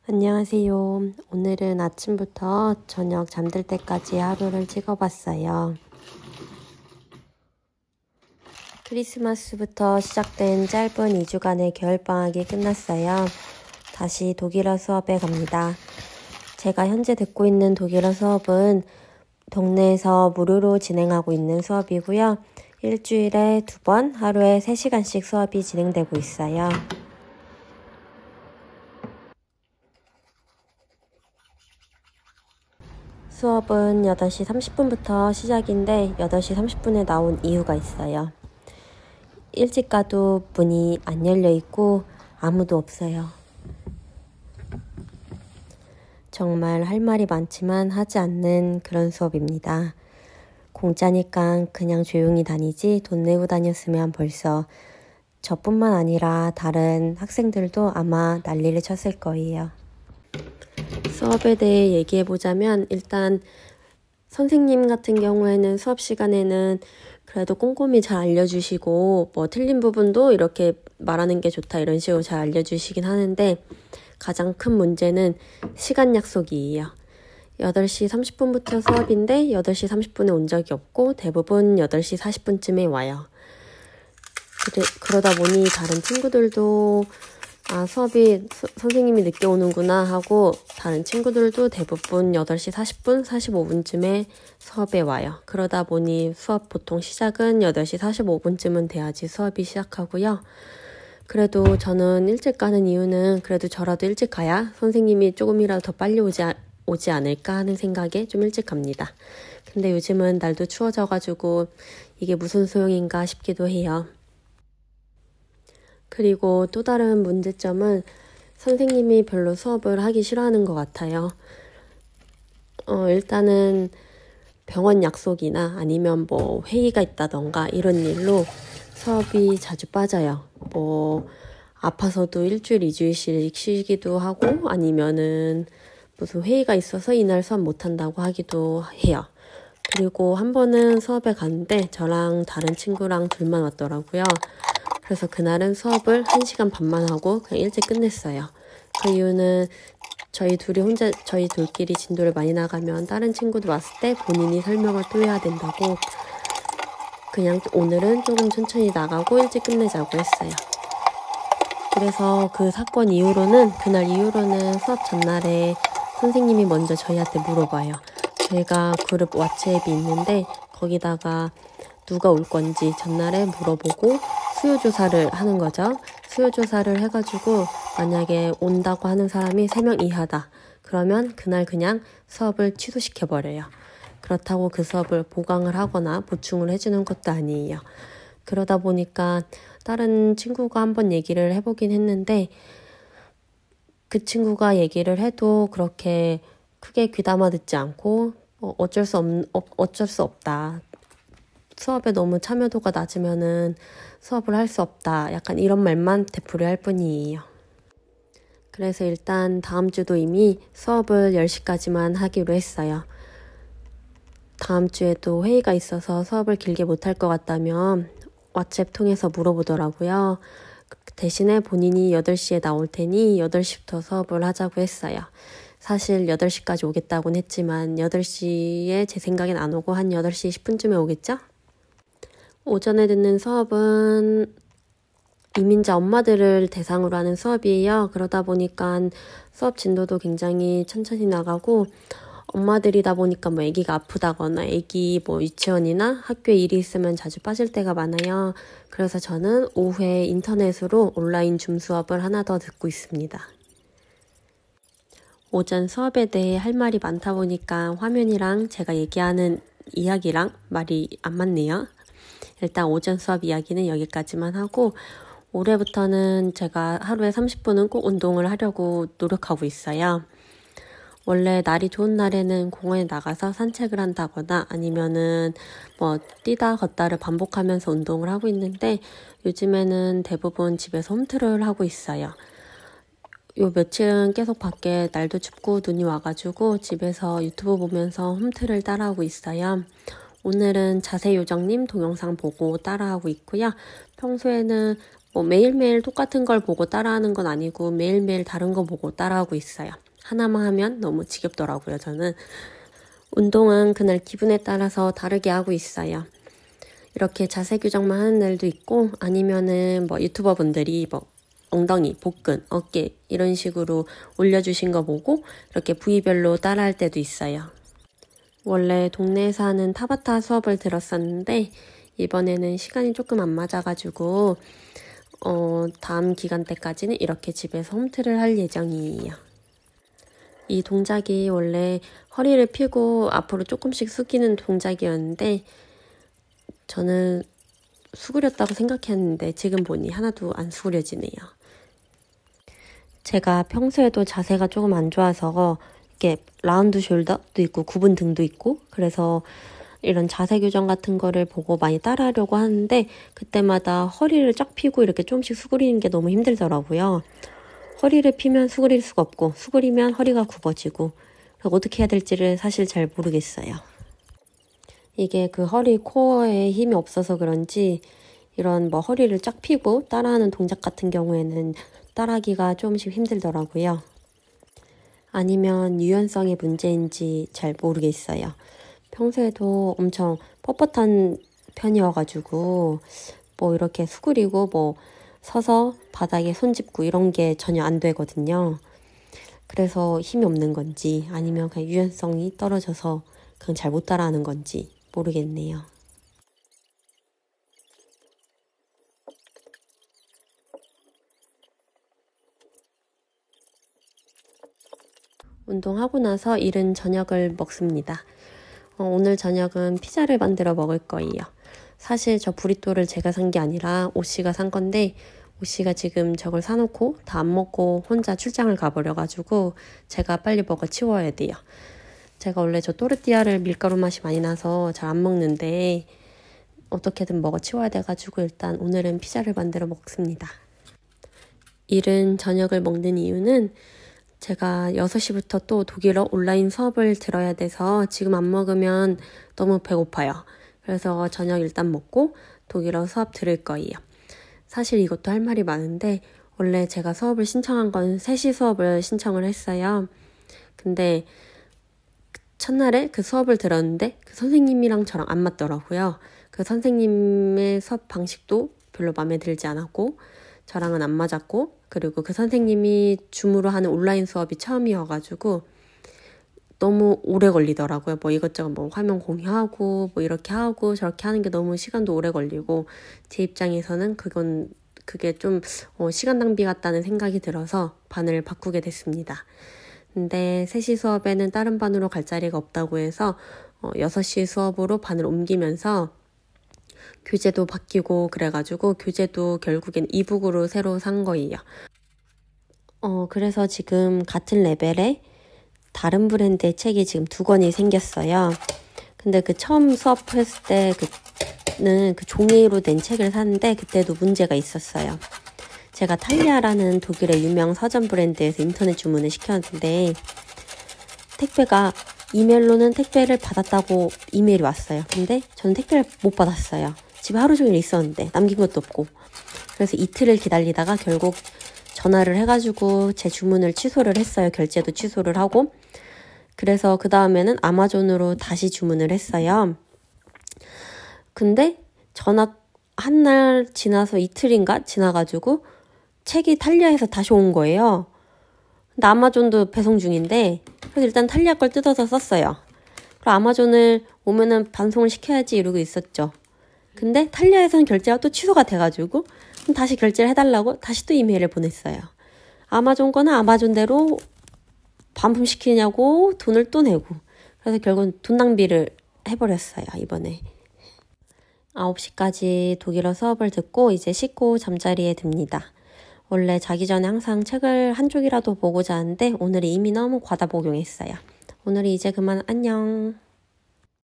안녕하세요. 오늘은 아침부터 저녁 잠들 때까지 하루를 찍어봤어요. 크리스마스부터 시작된 짧은 2주간의 겨울방학이 끝났어요. 다시 독일어 수업에 갑니다. 제가 현재 듣고 있는 독일어 수업은 동네에서 무료로 진행하고 있는 수업이고요. 일주일에 2번, 하루에 3시간씩 수업이 진행되고 있어요. 수업은 8시 30분부터 시작인데 8시 30분에 나온 이유가 있어요. 일찍 가도 문이 안 열려 있고 아무도 없어요. 정말 할 말이 많지만 하지 않는 그런 수업입니다. 공짜니까 그냥 조용히 다니지 돈 내고 다녔으면 벌써 저뿐만 아니라 다른 학생들도 아마 난리를 쳤을 거예요. 수업에 대해 얘기해보자면 일단 선생님 같은 경우에는 수업 시간에는 그래도 꼼꼼히 잘 알려주시고 뭐 틀린 부분도 이렇게 말하는 게 좋다 이런 식으로 잘 알려주시긴 하는데 가장 큰 문제는 시간 약속이에요. 8시 30분부터 수업인데 8시 30분에 온 적이 없고 대부분 8시 40분쯤에 와요. 그러다 보니 다른 친구들도 수업이 선생님이 늦게 오는구나 하고 다른 친구들도 대부분 8시 40분, 45분쯤에 수업에 와요. 그러다 보니 수업 보통 시작은 8시 45분쯤은 돼야지 수업이 시작하고요. 그래도 저는 일찍 가는 이유는 그래도 저라도 일찍 가야 선생님이 조금이라도 더 빨리 오지 않을까 하는 생각에 좀 일찍 갑니다. 근데 요즘은 날도 추워져가지고 이게 무슨 소용인가 싶기도 해요. 그리고 또 다른 문제점은 선생님이 별로 수업을 하기 싫어하는 것 같아요. 일단은 병원 약속이나 아니면 뭐 회의가 있다던가 이런 일로 수업이 자주 빠져요. 뭐 아파서도 일주일, 2주일씩 쉬기도 하고 아니면은 무슨 회의가 있어서 이날 수업 못한다고 하기도 해요. 그리고 한 번은 수업에 갔는데 저랑 다른 친구랑 둘만 왔더라고요. 그래서 그날은 수업을 1시간 반만 하고 그냥 일찍 끝냈어요. 그 이유는 저희 둘끼리 진도를 많이 나가면 다른 친구들 왔을 때 본인이 설명을 또 해야 된다고 그냥 오늘은 조금 천천히 나가고 일찍 끝내자고 했어요. 그래서 그 사건 이후로는 그날 이후로는 수업 전날에 선생님이 먼저 저희한테 물어봐요. 저희가 그룹 왓츠앱이 있는데 거기다가 누가 올 건지 전날에 물어보고 수요조사를 하는 거죠. 수요조사를 해가지고 만약에 온다고 하는 사람이 3명 이하다. 그러면 그날 그냥 수업을 취소시켜버려요. 그렇다고 그 수업을 보강을 하거나 보충을 해주는 것도 아니에요. 그러다 보니까 다른 친구가 한번 얘기를 해보긴 했는데 그 친구가 얘기를 해도 그렇게 크게 귀담아 듣지 않고 어쩔 수 없다. 수업에 너무 참여도가 낮으면은 수업을 할 수 없다. 약간 이런 말만 되풀이할 뿐이에요. 그래서 일단 다음 주도 이미 수업을 10시까지만 하기로 했어요. 다음 주에도 회의가 있어서 수업을 길게 못할 것 같다면 왓츠앱 통해서 물어보더라고요. 대신에 본인이 8시에 나올 테니 8시부터 수업을 하자고 했어요. 사실 8시까지 오겠다고는 했지만 8시에 제 생각엔 안 오고 한 8시 10분쯤에 오겠죠? 오전에 듣는 수업은 이민자 엄마들을 대상으로 하는 수업이에요. 그러다 보니까 수업 진도도 굉장히 천천히 나가고 엄마들이다 보니까 뭐 아기가 아프다거나 아기 뭐 유치원이나 학교에 일이 있으면 자주 빠질 때가 많아요. 그래서 저는 오후에 인터넷으로 온라인 줌 수업을 하나 더 듣고 있습니다. 오전 수업에 대해 할 말이 많다 보니까 화면이랑 제가 얘기하는 이야기랑 말이 안 맞네요. 일단 오전 수업 이야기는 여기까지만 하고 올해부터는 제가 하루에 30분은 꼭 운동을 하려고 노력하고 있어요. 원래 날이 좋은 날에는 공원에 나가서 산책을 한다거나 아니면은 뭐 뛰다 걷다를 반복하면서 운동을 하고 있는데 요즘에는 대부분 집에서 홈트를 하고 있어요. 요 며칠은 계속 밖에 날도 춥고 눈이 와가지고 집에서 유튜브 보면서 홈트를 따라하고 있어요. 오늘은 자세요정님 동영상 보고 따라하고 있고요. 평소에는 뭐 매일매일 똑같은 걸 보고 따라하는 건 아니고 매일매일 다른 거 보고 따라하고 있어요. 하나만 하면 너무 지겹더라고요, 저는. 운동은 그날 기분에 따라서 다르게 하고 있어요. 이렇게 자세 교정만 하는 날도 있고 아니면은 뭐 유튜버 분들이 뭐 엉덩이, 복근, 어깨 이런 식으로 올려주신 거 보고 이렇게 부위별로 따라할 때도 있어요. 원래 동네에서 하는 타바타 수업을 들었었는데 이번에는 시간이 조금 안 맞아가지고 다음 기간 때까지는 이렇게 집에서 홈트를 할 예정이에요. 이 동작이 원래 허리를 펴고 앞으로 조금씩 숙이는 동작이었는데 저는 수그렸다고 생각했는데 지금 보니 하나도 안 수그려지네요. 제가 평소에도 자세가 조금 안 좋아서 이렇게 라운드 숄더도 있고 굽은 등도 있고 그래서 이런 자세 교정 같은 거를 보고 많이 따라하려고 하는데 그때마다 허리를 쫙 펴고 이렇게 조금씩 수그리는 게 너무 힘들더라고요. 허리를 펴면 수그릴 수가 없고 수그리면 허리가 굽어지고 어떻게 해야 될지를 사실 잘 모르겠어요. 이게 그 허리 코어에 힘이 없어서 그런지 이런 뭐 허리를 쫙 펴고 따라하는 동작 같은 경우에는 따라하기가 조금씩 힘들더라고요. 아니면 유연성의 문제인지 잘 모르겠어요. 평소에도 엄청 뻣뻣한 편이어가지고 뭐 이렇게 수그리고 뭐 서서 바닥에 손 짚고 이런 게 전혀 안 되거든요. 그래서 힘이 없는 건지 아니면 그냥 유연성이 떨어져서 그냥 잘 못 따라하는 건지 모르겠네요. 운동하고 나서 이른 저녁을 먹습니다. 오늘 저녁은 피자를 만들어 먹을 거예요. 사실 저 브리또를 제가 산 게 아니라 오씨가 산 건데 오씨가 지금 저걸 사놓고 다 안 먹고 혼자 출장을 가버려가지고 제가 빨리 먹어 치워야 돼요. 제가 원래 저 또르띠아를 밀가루 맛이 많이 나서 잘 안 먹는데 어떻게든 먹어 치워야 돼가지고 일단 오늘은 피자를 만들어 먹습니다. 이른 저녁을 먹는 이유는 제가 6시부터 또 독일어 온라인 수업을 들어야 돼서 지금 안 먹으면 너무 배고파요. 그래서 저녁 일단 먹고 독일어 수업 들을 거예요. 사실 이것도 할 말이 많은데 원래 제가 수업을 신청한 건 3시 수업을 신청을 했어요. 근데 첫날에 그 수업을 들었는데 그 선생님이랑 저랑 안 맞더라고요. 그 선생님의 수업 방식도 별로 마음에 들지 않았고 저랑은 안 맞았고 그리고 그 선생님이 줌으로 하는 온라인 수업이 처음이어가지고 너무 오래 걸리더라고요. 뭐 이것저것 뭐 화면 공유하고 뭐 이렇게 하고 저렇게 하는 게 너무 시간도 오래 걸리고 제 입장에서는 그게 좀 시간 낭비 같다는 생각이 들어서 반을 바꾸게 됐습니다. 근데 3시 수업에는 다른 반으로 갈 자리가 없다고 해서 6시 수업으로 반을 옮기면서 교재도 바뀌고 그래가지고 교재도 결국엔 이북으로 새로 산 거예요. 그래서 지금 같은 레벨에 다른 브랜드의 책이 지금 2권이 생겼어요. 근데 그 처음 수업했을 때는 그 종이로 된 책을 샀는데 그때도 문제가 있었어요. 제가 탈리아라는 독일의 유명 서점 브랜드에서 인터넷 주문을 시켰는데 택배가 이메일로는 택배를 받았다고 이메일이 왔어요. 근데 저는 택배를 못 받았어요. 집에 하루 종일 있었는데 남긴 것도 없고 그래서 이틀을 기다리다가 결국 전화를 해가지고 제 주문을 취소를 했어요. 결제도 취소를 하고 그래서 그 다음에는 아마존으로 다시 주문을 했어요. 근데 전화 한 날 지나서 이틀인가 지나가지고 책이 탈리아에서 다시 온 거예요. 근데 아마존도 배송 중인데 그래서 일단 탈리아 걸 뜯어서 썼어요. 그리고 아마존을 오면은 반송을 시켜야지 이러고 있었죠. 근데 탈리아에서는 결제가 또 취소가 돼가지고 다시 결제를 해달라고 다시 또 이메일을 보냈어요. 아마존 거는 아마존대로 반품시키냐고 돈을 또 내고 그래서 결국은 돈 낭비를 해버렸어요. 이번에 9시까지 독일어 수업을 듣고 이제 씻고 잠자리에 듭니다. 원래 자기 전에 항상 책을 한 쪽이라도 보고 자는데 오늘은 이미 너무 과다 복용했어요. 오늘은 이제 그만 안녕.